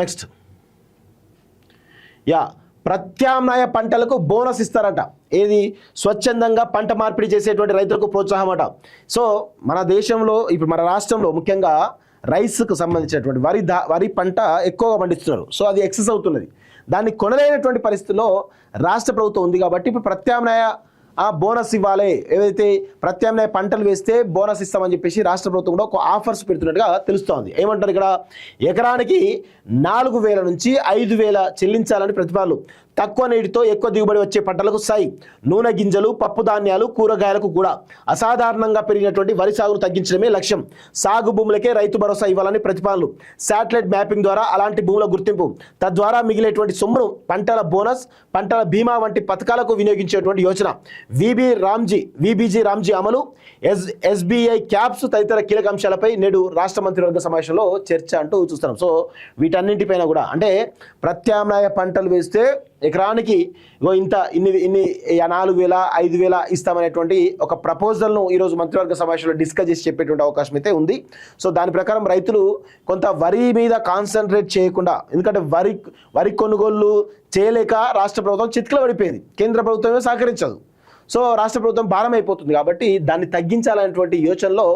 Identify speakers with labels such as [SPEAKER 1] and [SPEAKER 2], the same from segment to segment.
[SPEAKER 1] Next ప్రత్యామ్నాయ పంటలకు bonus ఇస్తారట. ఏది? స్వచ్ఛందంగా పంట మార్పిడి చేసేటువంటి రైతులకు ప్రోత్సాహం అట. సో మన దేశంలో ఇప్పుడు మన రాష్ట్రంలో ముఖ్యంగా రైస్కు సంబంధించినటువంటి వరి పంట ఎక్కువగా పండిస్తున్నారు. సో అది ఎక్సెస్ అవుతున్నది. దాన్ని కొనలేనటువంటి పరిస్థితుల్లో రాష్ట్ర ప్రభుత్వం ఉంది కాబట్టి ఇప్పుడు ప్రత్యామ్నాయ బోనస్ ఇవ్వాలి, ఏదైతే ప్రత్యామ్నాయ పంటలు వేస్తే బోనస్ ఇస్తామని చెప్పేసి రాష్ట్ర ప్రభుత్వం కూడా ఒక ఆఫర్స్ పెడుతున్నట్టుగా తెలుస్తోంది. ఏమంటారు ఇక్కడ? ఎకరానికి 4,000 నుంచి 5,000 చెల్లించాలని ప్రతిపాదనలు. తక్కువ నీటితో ఎక్కువ దిగుబడి వచ్చే పంటలకు నూనె గింజలు, పప్పు ధాన్యాలు, కూరగాయలకు కూడా అసాధారణంగా పెరిగినటువంటి వరి సాగును తగ్గించడమే లక్ష్యం. సాగు భూములకే రైతు భరోసా ఇవ్వాలని ప్రతిపాదనలు. శాటిలైట్ మ్యాపింగ్ ద్వారా అలాంటి భూముల గుర్తింపు, తద్వారా మిగిలేటువంటి సొమ్మును పంటల బోనస్, పంటల బీమా వంటి పథకాలకు వినియోగించేటువంటి యోచన. విబీజీ రామ్జీ అమలు, ఎస్బీఐ క్యాప్స్ తదితర కీలక అంశాలపై నేడు రాష్ట్ర మంత్రివర్గ సమావేశంలో చర్చ అంటూ చూస్తున్నాం. సో వీటన్నింటిపైన కూడా అంటే ప్రత్యామ్నాయ పంటలు వేస్తే ఎకరానికి ఇన్ని 4,000 5,000 ఇస్తామనేటువంటి ఒక ప్రపోజల్ను ఈరోజు మంత్రివర్గ సమావేశంలో డిస్కస్ చేసి చెప్పేటువంటి అవకాశం అయితే ఉంది. సో దాని ప్రకారం రైతులు కొంత వరి మీద కాన్సన్ట్రేట్ చేయకుండా, ఎందుకంటే వరి కొనుగోళ్లు చేయలేక రాష్ట్ర ప్రభుత్వం చిత్కలు పడిపోయింది, కేంద్ర ప్రభుత్వమే సహకరించదు. సో రాష్ట్ర ప్రభుత్వం భారం అయిపోతుంది కాబట్టి దాన్ని తగ్గించాలనేటువంటి యోచనలో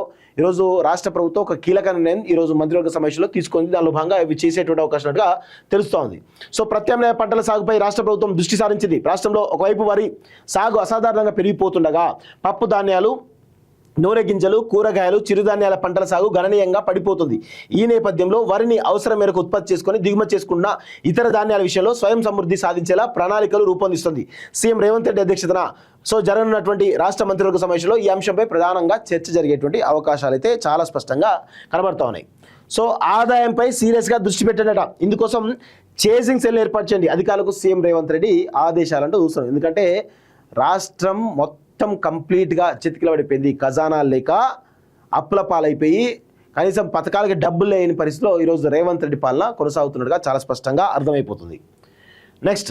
[SPEAKER 1] ఈరోజు రాష్ట్ర ప్రభుత్వం ఒక కీలక నిర్ణయం ఈరోజు మంత్రివర్గ సమావేశంలో తీసుకుంది. దానిలో భాగంగా ఇవి చేసేటువంటి అవకాశంగా తెలుస్తోంది. సో ప్రత్యామ్నాయ పంటల సాగుపై రాష్ట్ర ప్రభుత్వం దృష్టి సారించింది. రాష్ట్రంలో ఒకవైపు వరి సాగు అసాధారణంగా పెరిగిపోతుండగా పప్పు ధాన్యాలు, నూనె గింజలు, కూరగాయలు, చిరుధాన్యాల పంటల సాగు గణనీయంగా పడిపోతుంది. ఈ నేపథ్యంలో వరిని అవసరం మేరకు ఉత్పత్తి చేసుకుని దిగుమతి చేసుకున్న ఇతర ధాన్యాల విషయంలో స్వయం సమృద్ధి సాధించేలా ప్రణాళికలు రూపొందిస్తుంది. సీఎం రేవంత్ రెడ్డి అధ్యక్షతన జరగనున్నటువంటి రాష్ట్ర మంత్రివర్గ సమావేశంలో ఈ అంశంపై ప్రధానంగా చర్చ జరిగేటువంటి అవకాశాలు అయితే చాలా స్పష్టంగా కనబడతా ఉన్నాయి. సో ఆదాయంపై సీరియస్గా దృష్టి పెట్టడట. ఇందుకోసం చేసింగ్ సెల్ ఏర్పాటు చేయండి అధికారులకు సీఎం రేవంత్ రెడ్డి ఆదేశాలంటూ చూస్తున్నాం. ఎందుకంటే రాష్ట్రం మొత్తం కంప్లీట్గా చితికిలబడిపోయింది. ఖజానాలు లేక అప్పుల పాలైపోయి కనీసం పథకాలకి డబ్బులు లేని పరిస్థితిలో ఈరోజు రేవంత్ రెడ్డి పాలన కొనసాగుతున్నట్టుగా చాలా స్పష్టంగా అర్థమైపోతుంది. నెక్స్ట్